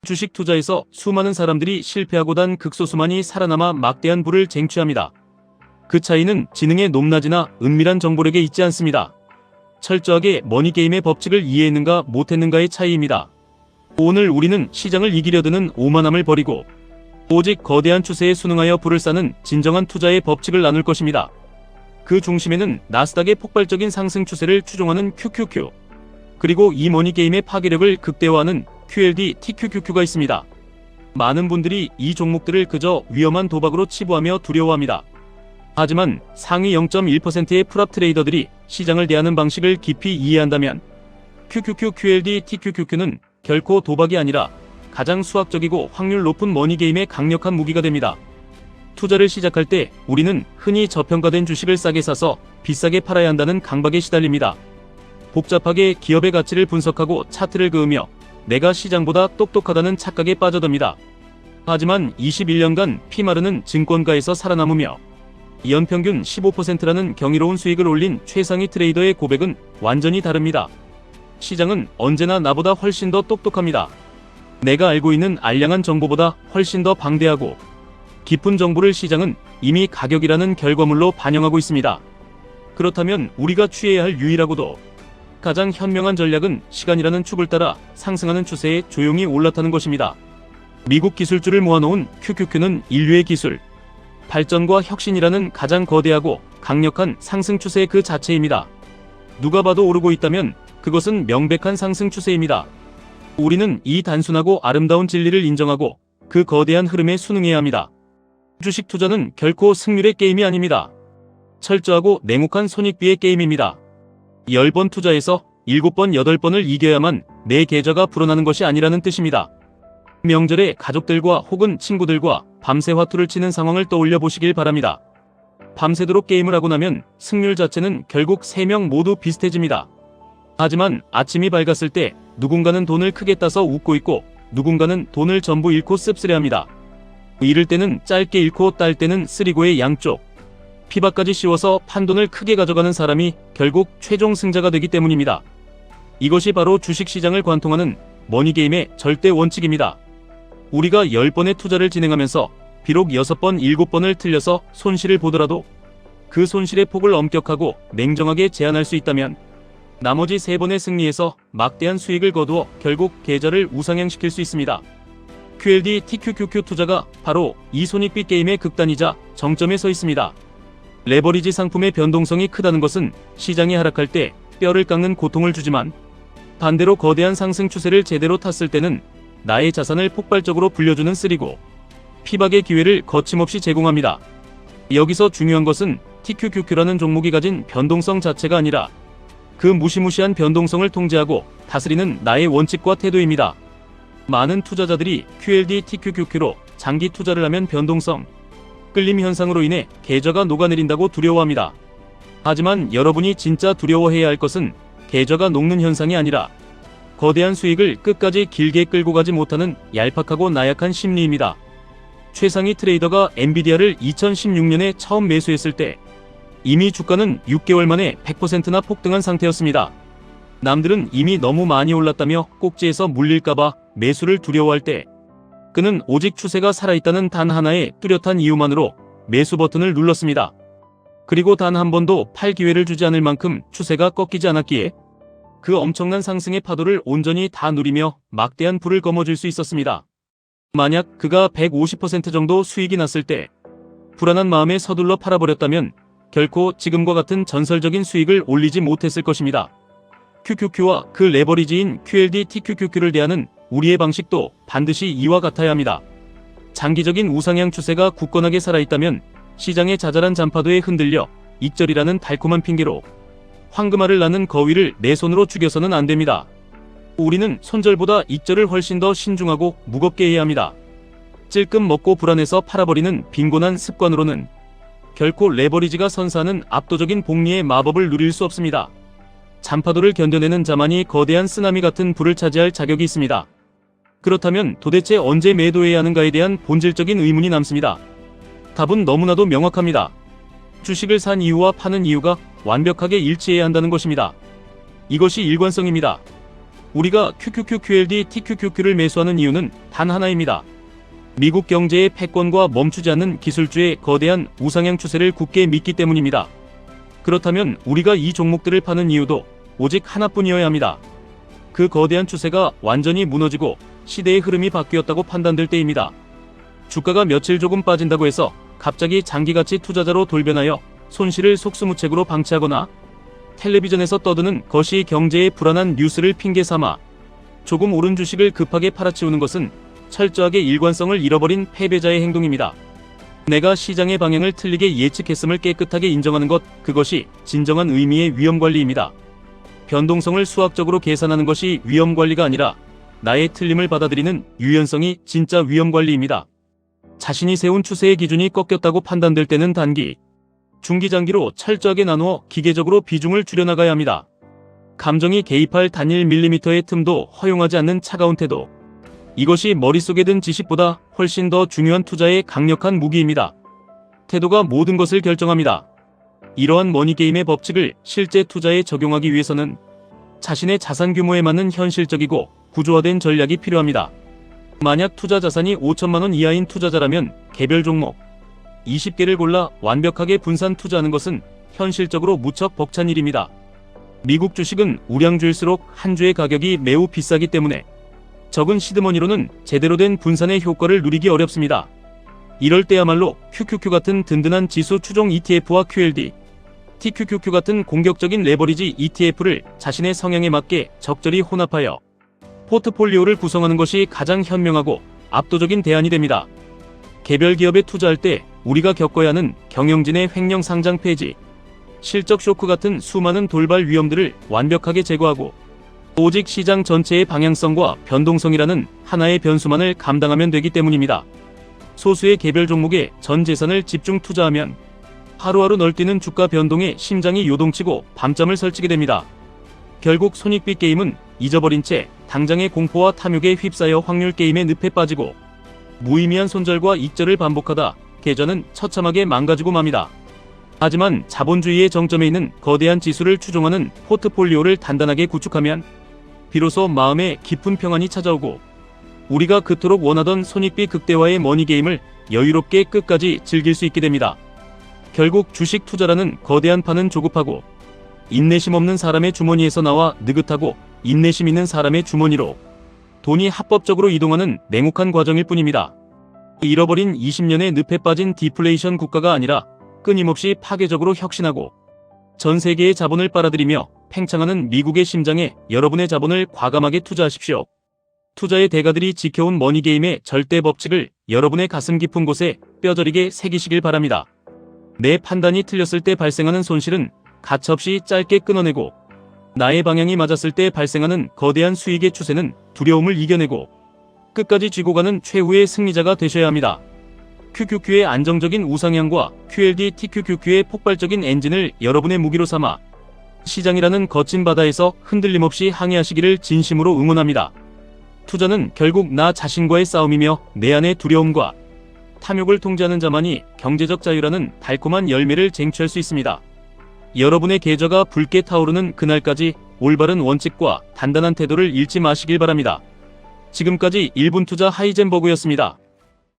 주식 투자에서 수많은 사람들이 실패하고 단 극소수만이 살아남아 막대한 부를 쟁취합니다. 그 차이는 지능의 높낮이나 은밀한 정보력에 있지 않습니다. 철저하게 머니게임의 법칙을 이해했는가 못했는가의 차이입니다. 오늘 우리는 시장을 이기려 드는 오만함을 버리고 오직 거대한 추세에 순응하여 부를 쌓는 진정한 투자의 법칙을 나눌 것입니다. 그 중심에는 나스닥의 폭발적인 상승 추세를 추종하는 QQQ, 그리고 이 머니게임의 파괴력을 극대화하는 QLD, TQQQ가 있습니다. 많은 분들이 이 종목들을 그저 위험한 도박으로 치부하며 두려워합니다. 하지만 상위 0.1%의 프랍 트레이더들이 시장을 대하는 방식을 깊이 이해한다면 QQQ, QLD, TQQQ는 결코 도박이 아니라 가장 수학적이고 확률 높은 머니게임의 강력한 무기가 됩니다. 투자를 시작할 때 우리는 흔히 저평가된 주식을 싸게 사서 비싸게 팔아야 한다는 강박에 시달립니다. 복잡하게 기업의 가치를 분석하고 차트를 그으며 내가 시장보다 똑똑하다는 착각에 빠져듭니다. 하지만 21년간 피마르는 증권가에서 살아남으며 연평균 15%라는 경이로운 수익을 올린 최상위 트레이더의 고백은 완전히 다릅니다. 시장은 언제나 나보다 훨씬 더 똑똑합니다. 내가 알고 있는 알량한 정보보다 훨씬 더 방대하고 깊은 정보를 시장은 이미 가격이라는 결과물로 반영하고 있습니다. 그렇다면 우리가 취해야 할 유일하고도 가장 현명한 전략은 시간이라는 축을 따라 상승하는 추세에 조용히 올라타는 것입니다. 미국 기술주를 모아놓은 QQQ는 인류의 기술, 발전과 혁신이라는 가장 거대하고 강력한 상승 추세 그 자체입니다. 누가 봐도 오르고 있다면 그것은 명백한 상승 추세입니다. 우리는 이 단순하고 아름다운 진리를 인정하고 그 거대한 흐름에 순응해야 합니다. 주식 투자는 결코 승률의 게임이 아닙니다. 철저하고 냉혹한 손익비의 게임입니다. 10번 투자해서 7번, 8번을 이겨야만 내 계좌가 불어나는 것이 아니라는 뜻입니다. 명절에 가족들과 혹은 친구들과 밤새 화투를 치는 상황을 떠올려 보시길 바랍니다. 밤새도록 게임을 하고 나면 승률 자체는 결국 3명 모두 비슷해집니다. 하지만 아침이 밝았을 때 누군가는 돈을 크게 따서 웃고 있고 누군가는 돈을 전부 잃고 씁쓸해합니다. 잃을 때는 짧게 잃고 딸 때는 쓰리고의 양쪽. 피박까지 씌워서 판돈을 크게 가져가는 사람이 결국 최종 승자가 되기 때문입니다. 이것이 바로 주식시장을 관통하는 머니게임의 절대 원칙입니다. 우리가 10번의 투자를 진행하면서 비록 6번, 7번을 틀려서 손실을 보더라도 그 손실의 폭을 엄격하고 냉정하게 제한할 수 있다면 나머지 3번의 승리에서 막대한 수익을 거두어 결국 계좌를 우상향시킬 수 있습니다. QLD, TQQQ 투자가 바로 이 손익비 게임의 극단이자 정점에 서 있습니다. 레버리지 상품의 변동성이 크다는 것은 시장이 하락할 때 뼈를 깎는 고통을 주지만 반대로 거대한 상승 추세를 제대로 탔을 때는 나의 자산을 폭발적으로 불려주는 쓰리고 피박의 기회를 거침없이 제공합니다. 여기서 중요한 것은 TQQQ라는 종목이 가진 변동성 자체가 아니라 그 무시무시한 변동성을 통제하고 다스리는 나의 원칙과 태도입니다. 많은 투자자들이 QLD, TQQQ로 장기 투자를 하면 변동성, 끌림 현상으로 인해 계좌가 녹아내린다고 두려워합니다. 하지만 여러분이 진짜 두려워해야 할 것은 계좌가 녹는 현상이 아니라 거대한 수익을 끝까지 길게 끌고 가지 못하는 얄팍하고 나약한 심리입니다. 최상위 트레이더가 엔비디아를 2016년에 처음 매수했을 때 이미 주가는 6개월 만에 100%나 폭등한 상태였습니다. 남들은 이미 너무 많이 올랐다며 꼭지에서 물릴까봐 매수를 두려워할 때 그는 오직 추세가 살아있다는 단 하나의 뚜렷한 이유만으로 매수 버튼을 눌렀습니다. 그리고 단 한 번도 팔 기회를 주지 않을 만큼 추세가 꺾이지 않았기에 그 엄청난 상승의 파도를 온전히 다 누리며 막대한 부를 거머쥘 수 있었습니다. 만약 그가 150% 정도 수익이 났을 때 불안한 마음에 서둘러 팔아버렸다면 결코 지금과 같은 전설적인 수익을 올리지 못했을 것입니다. QQQ와 그 레버리지인 QLD, TQQQ를 대하는 우리의 방식도 반드시 이와 같아야 합니다. 장기적인 우상향 추세가 굳건하게 살아있다면 시장의 자잘한 잔파도에 흔들려 익절이라는 달콤한 핑계로 황금알을 낳는 거위를 내 손으로 죽여서는 안 됩니다. 우리는 손절보다 익절을 훨씬 더 신중하고 무겁게 해야 합니다. 찔끔 먹고 불안해서 팔아버리는 빈곤한 습관으로는 결코 레버리지가 선사하는 압도적인 복리의 마법을 누릴 수 없습니다. 잔파도를 견뎌내는 자만이 거대한 쓰나미 같은 부를 차지할 자격이 있습니다. 그렇다면 도대체 언제 매도해야 하는가에 대한 본질적인 의문이 남습니다. 답은 너무나도 명확합니다. 주식을 산 이유와 파는 이유가 완벽하게 일치해야 한다는 것입니다. 이것이 일관성입니다. 우리가 QQQ, TQQQ를 매수하는 이유는 단 하나입니다. 미국 경제의 패권과 멈추지 않는 기술주의 거대한 우상향 추세를 굳게 믿기 때문입니다. 그렇다면 우리가 이 종목들을 파는 이유도 오직 하나뿐이어야 합니다. 그 거대한 추세가 완전히 무너지고 시대의 흐름이 바뀌었다고 판단될 때입니다. 주가가 며칠 조금 빠진다고 해서 갑자기 장기가치 투자자로 돌변하여 손실을 속수무책으로 방치하거나 텔레비전에서 떠드는 거시 경제의 불안한 뉴스를 핑계 삼아 조금 오른 주식을 급하게 팔아치우는 것은 철저하게 일관성을 잃어버린 패배자의 행동입니다. 내가 시장의 방향을 틀리게 예측했음을 깨끗하게 인정하는 것, 그것이 진정한 의미의 위험관리입니다. 변동성을 수학적으로 계산하는 것이 위험관리가 아니라 나의 틀림을 받아들이는 유연성이 진짜 위험관리입니다. 자신이 세운 추세의 기준이 꺾였다고 판단될 때는 단기, 중기, 장기로 철저하게 나누어 기계적으로 비중을 줄여나가야 합니다. 감정이 개입할 단일 밀리미터의 틈도 허용하지 않는 차가운 태도. 이것이 머릿속에 든 지식보다 훨씬 더 중요한 투자의 강력한 무기입니다. 태도가 모든 것을 결정합니다. 이러한 머니게임의 법칙을 실제 투자에 적용하기 위해서는 자신의 자산 규모에 맞는 현실적이고 구조화된 전략이 필요합니다. 만약 투자 자산이 5천만 원 이하인 투자자라면 개별 종목 20개를 골라 완벽하게 분산 투자하는 것은 현실적으로 무척 벅찬 일입니다. 미국 주식은 우량주일수록 한 주의 가격이 매우 비싸기 때문에 적은 시드머니로는 제대로 된 분산의 효과를 누리기 어렵습니다. 이럴 때야말로 QQQ 같은 든든한 지수 추종 ETF와 QLD, TQQQ 같은 공격적인 레버리지 ETF를 자신의 성향에 맞게 적절히 혼합하여 포트폴리오를 구성하는 것이 가장 현명하고 압도적인 대안이 됩니다. 개별 기업에 투자할 때 우리가 겪어야 하는 경영진의 횡령 상장 폐지, 실적 쇼크 같은 수많은 돌발 위험들을 완벽하게 제거하고 오직 시장 전체의 방향성과 변동성이라는 하나의 변수만을 감당하면 되기 때문입니다. 소수의 개별 종목에 전 재산을 집중 투자하면 하루하루 널뛰는 주가 변동에 심장이 요동치고 밤잠을 설치게 됩니다. 결국 손익비 게임은 잊어버린 채 당장의 공포와 탐욕에 휩싸여 확률 게임의 늪에 빠지고 무의미한 손절과 익절을 반복하다 계좌는 처참하게 망가지고 맙니다. 하지만 자본주의의 정점에 있는 거대한 지수를 추종하는 포트폴리오를 단단하게 구축하면 비로소 마음에 깊은 평안이 찾아오고 우리가 그토록 원하던 손익비 극대화의 머니게임을 여유롭게 끝까지 즐길 수 있게 됩니다. 결국 주식 투자라는 거대한 판은 조급하고 인내심 없는 사람의 주머니에서 나와 느긋하고 인내심 있는 사람의 주머니로 돈이 합법적으로 이동하는 냉혹한 과정일 뿐입니다. 잃어버린 20년의 늪에 빠진 디플레이션 국가가 아니라 끊임없이 파괴적으로 혁신하고 전 세계의 자본을 빨아들이며 팽창하는 미국의 심장에 여러분의 자본을 과감하게 투자하십시오. 투자의 대가들이 지켜온 머니게임의 절대 법칙을 여러분의 가슴 깊은 곳에 뼈저리게 새기시길 바랍니다. 내 판단이 틀렸을 때 발생하는 손실은 가차없이 짧게 끊어내고 나의 방향이 맞았을 때 발생하는 거대한 수익의 추세는 두려움을 이겨내고 끝까지 쥐고 가는 최후의 승리자가 되셔야 합니다. QQQ의 안정적인 우상향과 QLD TQQQ의 폭발적인 엔진을 여러분의 무기로 삼아 시장이라는 거친 바다에서 흔들림 없이 항해하시기를 진심으로 응원합니다. 투자는 결국 나 자신과의 싸움이며 내 안의 두려움과 탐욕을 통제하는 자만이 경제적 자유라는 달콤한 열매를 쟁취할 수 있습니다. 여러분의 계좌가 붉게 타오르는 그날까지 올바른 원칙과 단단한 태도를 잃지 마시길 바랍니다. 지금까지 1분 투자 하이젠버그였습니다.